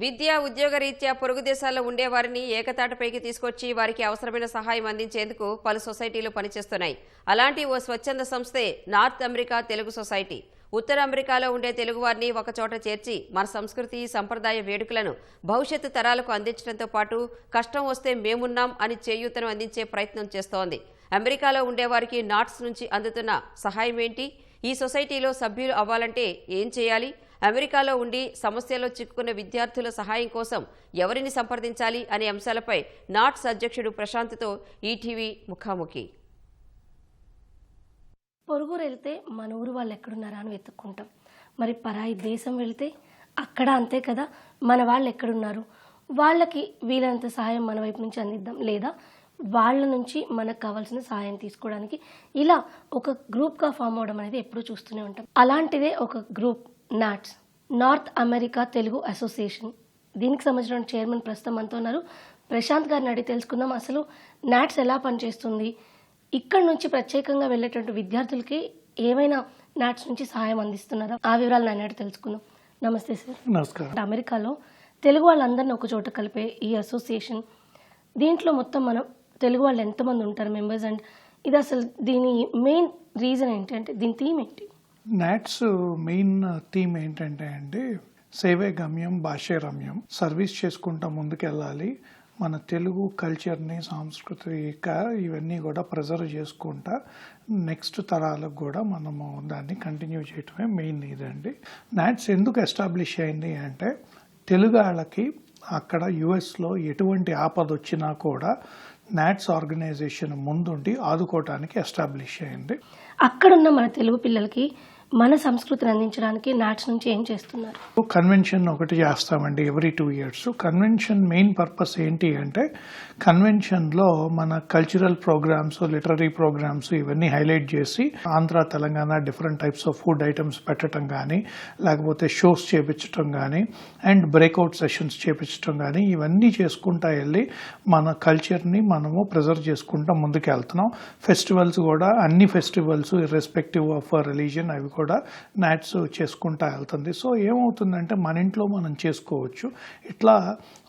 విద్య ఉద్యోగరీత్యా పొరుగు దేశాల్లో ఉండేవారిని ఏకతాటిపైకి తీసుకొచ్చి వారికి అవసరమైన సహాయం అందించేందుకు పలు సొసైటీలు పనిచేస్తున్నాయి. అలాంటి ఓ స్వచ్ఛంద సంస్థే నార్త్ అమెరికా తెలుగు సొసైటీ. ఉత్తర అమెరికాలో ఉండే తెలుగువారిని ఒకచోట చేర్చి మన సంస్కృతి సంప్రదాయ వేడుకలను భవిష్యత్తు తరాలకు అందించడంతో పాటు కష్టం వస్తే మేమున్నాం అని చేయూతను అందించే ప్రయత్నం చేస్తోంది. అమెరికాలో ఉండేవారికి నాట్స్ నుంచి అందుతున్న సహాయం ఏంటి? ఈ సొసైటీలో సభ్యులు అవ్వాలంటే ఏం చేయాలి? అమెరికాలో ఉండి సమస్యలో చిక్కుకున్న విద్యార్థుల సహాయం కోసం ఎవరిని సంప్రదించాలి అనే అంశాలపై నాట్స్ అధ్యక్షుడు ప్రశాంత్తో ఈటీవీ ముఖాముఖి. పొరుగురు వెళ్తే మన ఊరు వాళ్ళు ఎక్కడున్నారా అని వెతుక్కుంటాం. మరి పరాయి దేశం వెళ్తే అక్కడ అంతే కదా, మన వాళ్ళు ఎక్కడున్నారు, వాళ్ళకి వీలైనంత సహాయం మన వైపు నుంచి అందిద్దాం, లేదా వాళ్ళ నుంచి మనకు కావాల్సిన సహాయం తీసుకోవడానికి ఇలా ఒక గ్రూప్గా ఫామ్ అవడం అనేది ఎప్పుడూ చూస్తూనే ఉంటాం. అలాంటిదే ఒక group NATS, North America Telugu Association. దీనికి సంబంధించిన చైర్మన్ ప్రస్తుతం మనతో ఉన్నారు. ప్రశాంత్ గారిని అడిగి తెలుసుకుందాం అసలు నాట్స్ ఎలా పనిచేస్తుంది, ఇక్కడ నుంచి ప్రత్యేకంగా వెళ్ళేటువంటి విద్యార్థులకి ఏమైనా నాట్స్ నుంచి సహాయం అందిస్తున్నారా, ఆ వివరాలు ఆయన అడిగి తెలుసుకుందాం. నమస్తే సార్. నమస్కారం. అమెరికాలో తెలుగు వాళ్ళందరినీ ఒక చోట కలిపే ఈ అసోసియేషన్, దీంట్లో మొత్తం మనం తెలుగు వాళ్ళు ఎంతమంది ఉంటారు మెంబర్స్, అండ్ ఇది అసలు దీని మెయిన్ రీజన్ ఏంటి, అంటే దీని థీమ్ ఏంటి? నాట్స్ మెయిన్ థీమ్ ఏంటంటే అండి, సేవే గమ్యం భాషే రమ్యం. సర్వీస్ చేసుకుంటా ముందుకెళ్ళాలి, మన తెలుగు కల్చర్ని సాంస్కృతిక ఇవన్నీ కూడా ప్రిజర్వ్ చేసుకుంటా నెక్స్ట్ తరాలకు కూడా మనము దాన్ని కంటిన్యూ చేయటమే మెయిన్ ఇదండి. నాట్స్ ఎందుకు ఎస్టాబ్లిష్ అయింది అంటే, తెలుగు వాళ్ళకి అక్కడ యుఎస్లో ఎటువంటి ఆపద వచ్చినా కూడా నాట్స్ ఆర్గనైజేషన్ ముందుండి ఆదుకోవటానికి ఎస్టాబ్లిష్ అయింది. అక్కడున్న మన తెలుగు పిల్లలకి మన సంస్కృతిని అందించడానికి నాట్స్ నుంచి ఏం చేస్తున్నారు? కన్వెన్షన్ ఒకటి చేస్తామండి every 2 years. Convention main purpose ఏంటి అంటే, కన్వెన్షన్లో మన కల్చరల్ ప్రోగ్రామ్స్, లిటరరీ ప్రోగ్రామ్స్ ఇవన్నీ హైలైట్ చేసి Andhra Telangana different types of food items పెట్టడం కానీ, లేకపోతే షోస్ చేపించడం కానీ, అండ్ బ్రేక్అవుట్ సెషన్స్ చేపించడం కానీ, ఇవన్నీ చేసుకుంటా వెళ్ళి మన కల్చర్ని మనము ప్రిజర్వ్ చేసుకుంటా ముందుకు వెళ్తున్నాం. ఫెస్టివల్స్ కూడా అన్ని ఫెస్టివల్స్ ఇర్రెస్పెక్టివ్ ఆఫ్ రిలీజన్ అవి కూడా నాట్స్ చేసుకుంటా వెళ్తుంది. సో ఏమవుతుందంటే, మన ఇంట్లో మనం చేసుకోవచ్చు. ఇట్లా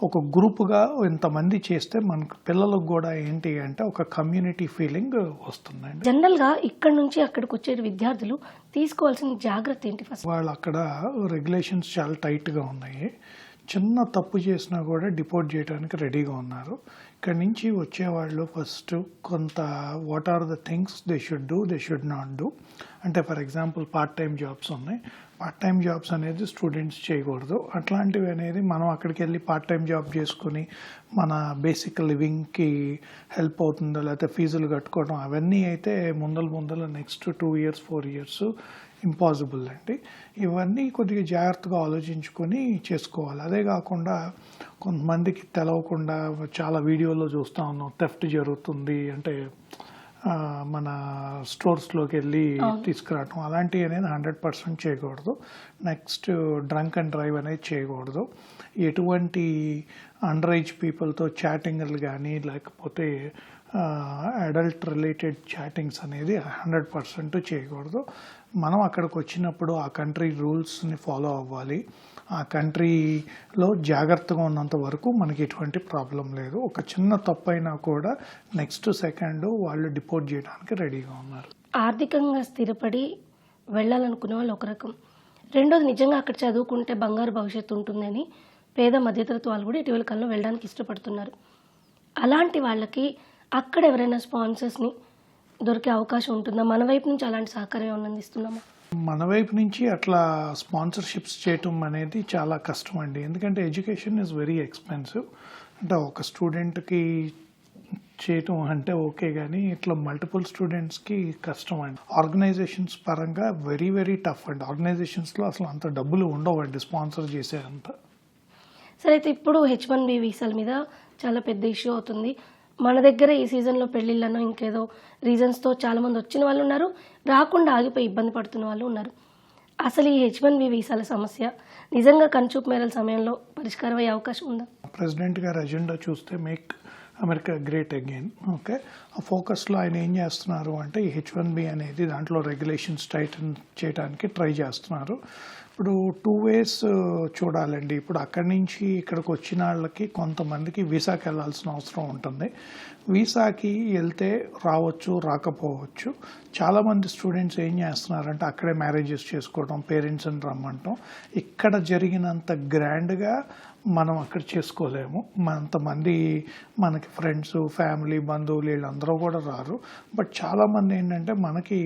ఒక గ్రూప్గా ఇంతమంది చేస్తే మనకు పిల్లలకు కూడా ఏంటి అంటే ఒక కమ్యూనిటీ ఫీలింగ్ వస్తుందండి. జనరల్గా ఇక్కడ నుంచి అక్కడికి వచ్చే విద్యార్థులు తీసుకోవాల్సిన జాగ్రత్త ఏంటి? ఫస్ట్ వాళ్ళు అక్కడ రెగ్యులేషన్స్ చాలా టైట్గా ఉన్నాయి. చిన్న తప్పు చేసినా కూడా డిపోర్ట్ చేయడానికి రెడీగా ఉన్నారు. ఇక్కడి నుంచి వచ్చేవాళ్ళు ఫస్ట్ కొంత what are the things they should do, they should not do. అంటే for example part time jobs ఉన్నాయి. పార్ట్ టైం జాబ్స్ అనేది స్టూడెంట్స్ చేయకూడదు. అట్లాంటివి అనేది మనం అక్కడికి వెళ్ళి పార్ట్ టైం జాబ్ చేసుకుని మన బేసిక్ లివింగ్కి హెల్ప్ అవుతుందో, లేకపోతే ఫీజులు కట్టుకోవడం, అవన్నీ అయితే ముందల నెక్స్ట్ 2 years 4 years ఇంపాసిబుల్ అండి. ఇవన్నీ కొద్దిగా జాగ్రత్తగా ఆలోచించుకొని చేసుకోవాలి. అదే కాకుండా కొంతమందికి తెలవకుండా చాలా వీడియోలో చూస్తూ ఉన్నాం, థెఫ్ట్ జరుగుతుంది అంటే మన స్టోర్స్లోకి వెళ్ళి తీసుకురావటం, అలాంటివి అనేది 100% చేయకూడదు. నెక్స్ట్ డ్రంక్ అండ్ డ్రైవ్ అనేది చేయకూడదు. ఎటువంటి అండర్ ఏజ్ పీపుల్తో చాటింగ్లు కానీ, లేకపోతే అడల్ట్ రిలేటెడ్ చాటింగ్స్ అనేది 100% చేయకూడదు. మనం అక్కడికి వచ్చినప్పుడు ఆ కంట్రీ రూల్స్ని ఫాలో అవ్వాలి. ఆ కంట్రీలో జాగ్రత్తగా ఉన్నంత వరకు మనకి ఎటువంటి ప్రాబ్లం లేదు. ఒక చిన్న తప్పు అయినా కూడా నెక్స్ట్ సెకండ్ వాళ్ళు డిపోర్ట్ చేయడానికి రెడీగా ఉన్నారు. ఆర్థికంగా స్థిరపడి వెళ్ళాలనుకునే వాళ్ళు ఒక రకం, రెండోది నిజంగా అక్కడ చదువుకుంటే బంగారు భవిష్యత్తు ఉంటుందని పేద మధ్యతరగతి వాళ్ళు కూడా ఇటీవల కాలంలో వెళ్ళడానికి ఇష్టపడుతున్నారు. అలాంటి వాళ్ళకి అక్కడ ఎవరైనా స్పాన్సర్స్ని దొరికే అవకాశం ఉంటుందా? మన వైపు నుంచి అలాంటి సహకారం ఏమైనా అందిస్తున్నామా? మన వైపు నుంచి అట్లా స్పాన్సర్షిప్స్ చేయటం అనేది చాలా కష్టం అండి. ఎందుకంటే ఎడ్యుకేషన్ ఈజ్ వెరీ ఎక్స్పెన్సివ్. అంటే ఒక స్టూడెంట్కి చేయటం అంటే ఓకే, కానీ ఇట్లా మల్టిపుల్ స్టూడెంట్స్కి కష్టం అండి. ఆర్గనైజేషన్స్ పరంగా వెరీ వెరీ టఫ్ అండి. ఆర్గనైజేషన్స్లో అసలు అంత డబ్బులు ఉండవండి స్పాన్సర్ చేసే అంత. సరే, అయితే ఇప్పుడు H1B వీసాల మీద చాలా పెద్ద ఇష్యూ అవుతుంది. మన దగ్గర ఈ సీజన్లో పెళ్ళిళ్ళనో ఇంకేదో రీజన్స్తో చాలామంది వచ్చిన వాళ్ళు ఉన్నారు, రాకుండా ఆగిపోయి ఇబ్బంది పడుతున్న వాళ్ళు ఉన్నారు. అసలు ఈ H1B వీసాల సమస్య నిజంగా కనుచూపు మేరల సమయంలో పరిష్కారం అయ్యే అవకాశం ఉందా? ప్రెసిడెంట్ గారి అజెండా చూస్తే make America great again, okay, ఆ ఫోకస్లో ఆయన ఏం చేస్తున్నారు అంటే ఈ H1B అనేది దాంట్లో రెగ్యులేషన్స్ టైటన్ చేయడానికి ట్రై చేస్తున్నారు. ఇప్పుడు 2 ways చూడాలండి. ఇప్పుడు అక్కడి నుంచి ఇక్కడికి వచ్చిన వాళ్ళకి కొంతమందికి వీసాకి వెళ్ళాల్సిన అవసరం ఉంటుంది. వీసాకి వెళ్తే రావచ్చు, రాకపోవచ్చు. చాలామంది స్టూడెంట్స్ ఏం చేస్తున్నారంటే అక్కడే మ్యారేజెస్ చేసుకోవడం, పేరెంట్స్ని రమ్మంటాం. ఇక్కడ జరిగినంత గ్రాండ్గా మనం అక్కడ చేసుకోలేము. అంతమంది మనకి ఫ్రెండ్స్, ఫ్యామిలీ, బంధువులు వీళ్ళందరూ కూడా రారు. బట్ చాలామంది ఏంటంటే మనకి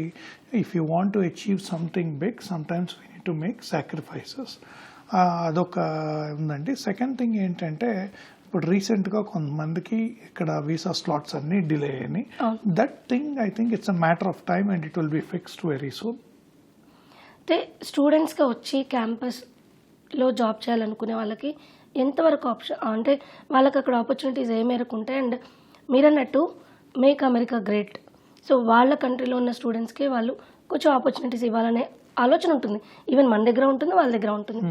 if you want to achieve something big sometimes we need to make sacrifices. అదొక ఉందండి. సెకండ్ థింగ్ ఏంటంటే ఇప్పుడు రీసెంట్గా కొంతమందికి ఇక్కడ వీసా స్లాట్స్ అన్నీ డిలే అయినాయి. That thing I think it's a matter of time and it will be fixed very soon. అంటే స్టూడెంట్స్గా వచ్చి క్యాంపస్లో జాబ్ చేయాలనుకునే వాళ్ళకి ఎంతవరకు ఆప్షన్, అంటే వాళ్ళకి అక్కడ ఆపర్చునిటీస్ ఏ మేరకు ఉంటాయి? అండ్ మీరన్నట్టు మేక్ అమెరికా గ్రేట్, సో వాళ్ళ కంట్రీలో ఉన్న స్టూడెంట్స్కి వాళ్ళు కొంచెం ఆపర్చునిటీస్ ఇవ్వాలనే ఆలోచన ఉంటుంది. ఈవెన్ మన దగ్గర ఉంటుంది, వాళ్ళ దగ్గర ఉంటుంది.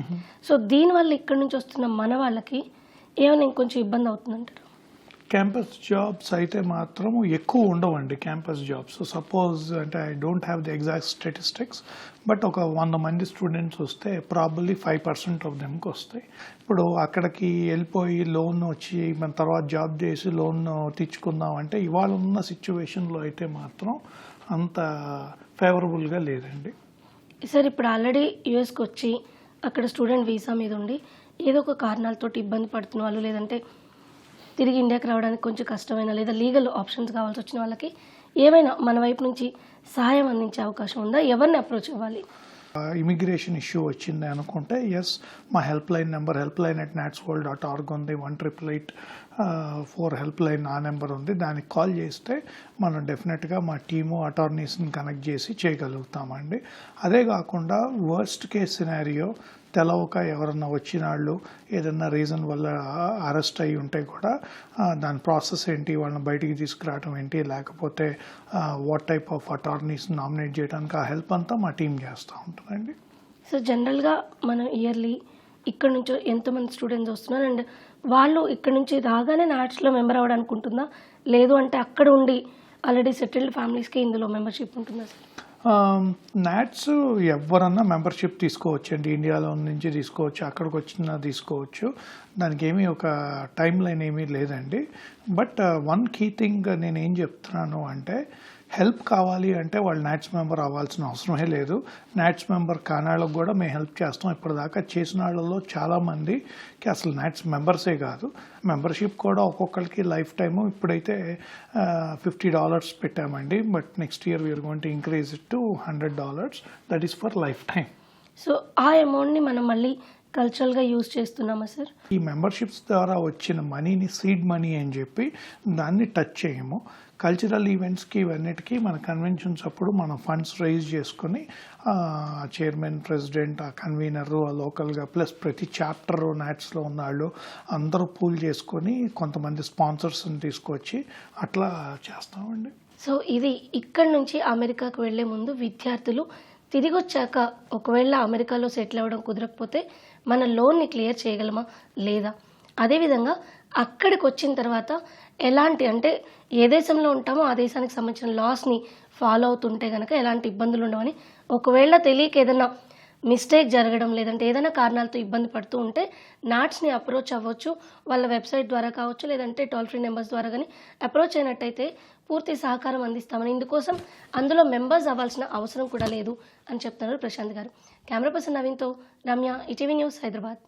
సో దీనివల్ల ఇక్కడ నుంచి వస్తున్న మన వాళ్ళకి ఏమైనా ఇంకొంచెం ఇబ్బంది అవుతుందంటారు? క్యాంపస్ జాబ్స్ అయితే మాత్రం ఎక్కువ ఉండవండి. క్యాంపస్ జాబ్స్ సపోజ్ అంటే I don't have the exact statistics, but ఒక 100 మంది స్టూడెంట్స్ వస్తే ప్రాబబ్లీ 5% ఆఫ్ దెమ్కి వస్తాయి. ఇప్పుడు అక్కడికి వెళ్ళిపోయి లోన్ వచ్చి మన తర్వాత జాబ్ చేసి లోన్ తెచ్చుకుందాం అంటే ఇవాళ ఉన్న సిచ్యువేషన్లో అయితే మాత్రం అంత ఫేవరబుల్గా లేదండి. సార్ ఇప్పుడు ఆల్రెడీ యూఎస్కి వచ్చి అక్కడ స్టూడెంట్ వీసా మీద ఉండి ఏదో ఒక కారణాలతో ఇబ్బంది పడుతున్న వాళ్ళు, లేదంటే తిరిగి ఇండియాకి రావడానికి కొంచెం కష్టమైన లేదా లీగల్ ఆప్షన్స్ కావాల్సి వచ్చిన వాళ్ళకి ఏమైనా మన వైపు నుంచి సహాయం అందించే అవకాశం ఉందా? ఎవరిని అప్రోచ్ అవ్వాలి? ఇమిగ్రేషన్ ఇష్యూ వచ్చింది అనుకుంటే ఎస్, మా హెల్ప్లైన్ నెంబర్ helpline@natsworld.org ఉంది. 1888 హెల్ప్లైన్ ఆ నెంబర్ ఉంది. దానికి కాల్ చేస్తే మనం డెఫినెట్గా మా టీము అటార్నీస్ని కనెక్ట్ చేసి చేయగలుగుతామండి. అదే కాకుండా వర్స్ట్ కేస్ సినారియో తెలవక ఎవరన్నా వచ్చిన వాళ్ళు ఏదన్నా రీజన్ వల్ల అరెస్ట్ అయ్యి ఉంటే కూడా దాని ప్రాసెస్ ఏంటి, వాళ్ళని బయటికి తీసుకురావడం ఏంటి, లేకపోతే what type of attorneys nominate చేయడానికి ఆ హెల్ప్ అంతా మా టీం చేస్తూ ఉంటుందండి. సో జనరల్గా మనం ఇయర్లీ ఇక్కడ నుంచి ఎంతమంది స్టూడెంట్స్ వస్తున్నారు, అండ్ వాళ్ళు ఇక్కడ నుంచి రాగానే నాట్స్లో మెంబర్ అవ్వడానికి ఉంటుందా, లేదు అంటే అక్కడ ఉండి ఆల్రెడీ సెటిల్డ్ ఫ్యామిలీస్కి ఇందులో మెంబర్షిప్ ఉంటుందా సార్? నాట్స్ ఎవరన్నా మెంబర్షిప్ తీసుకోవచ్చు అండి. ఇండియాలో నుంచి తీసుకోవచ్చు, అక్కడికి వచ్చినా తీసుకోవచ్చు. దానికి ఏమీ ఒక టైం లైన్ ఏమీ లేదండి. బట్ వన్ కీ థింగ్ నేను ఏం చెప్తున్నాను అంటే హెల్ప్ కావాలి అంటే వాళ్ళు నాట్స్ మెంబర్ అవ్వాల్సిన అవసరమే లేదు. నాట్స్ మెంబర్ కానాళ్ళకు కూడా మేము హెల్ప్ చేస్తాం. ఇప్పటిదాకా చేసిన వాళ్ళలో చాలామందికి అసలు నాట్స్ మెంబర్సే కాదు. మెంబర్షిప్ కూడా ఒక్కొక్కరికి లైఫ్ టైము ఇప్పుడైతే $50 పెట్టామండి. But next year we are going to increase it to $100. That is for lifetime. So ఆ అమౌంట్ని మనం మళ్ళీ కల్చరల్గా యూజ్ చేస్తున్నామా సార్? ఈ మెంబర్షిప్స్ ద్వారా వచ్చిన మనీని సీడ్ మనీ అని చెప్పి దాన్ని టచ్ చేయము. కల్చరల్ ఈవెంట్స్కి ఇవన్నిటికీ మన కన్వెన్షన్స్ అప్పుడు మనం ఫండ్స్ రైజ్ చేసుకొని చైర్మన్, ప్రెసిడెంట్, ఆ కన్వీనరు, ఆ లోకల్గా ప్లస్ ప్రతి చాప్టర్ నాట్స్లో ఉన్న వాళ్ళు అందరూ పూల్ చేసుకొని కొంతమంది స్పాన్సర్స్ని తీసుకొచ్చి అట్లా చేస్తామండి. సో ఇది ఇక్కడి నుంచి అమెరికాకు వెళ్లే ముందు విద్యార్థులు తిరిగి వచ్చాక ఒకవేళ అమెరికాలో సెటిల్ అవ్వడం కుదరకపోతే మన లోన్ని క్లియర్ చేయగలమా లేదా, అదేవిధంగా అక్కడికి వచ్చిన తర్వాత ఎలాంటి, అంటే ఏ దేశంలో ఉంటామో ఆ దేశానికి సంబంధించిన లాస్ని ఫాలో అవుతుంటే కనుక ఎలాంటి ఇబ్బందులు ఉండవని, ఒకవేళ తెలియక ఏదైనా మిస్టేక్ జరగడం లేదంటే ఏదైనా కారణాలతో ఇబ్బంది పడుతూ ఉంటే నాట్స్ని అప్రోచ్ అవ్వచ్చు. వాళ్ళ వెబ్సైట్ ద్వారా కావచ్చు, లేదంటే టోల్ ఫ్రీ నెంబర్స్ ద్వారా కానీ అప్రోచ్ అయినట్టయితే పూర్తి సహకారం అందిస్తామని, ఇందుకోసం అందులో మెంబర్స్ అవ్వాల్సిన అవసరం కూడా లేదు అని చెప్తున్నారు ప్రశాంత్ గారు. కెమెరా పర్సన్ నవీన్తో రమ్య, ఈటీవీ న్యూస్, హైదరాబాద్.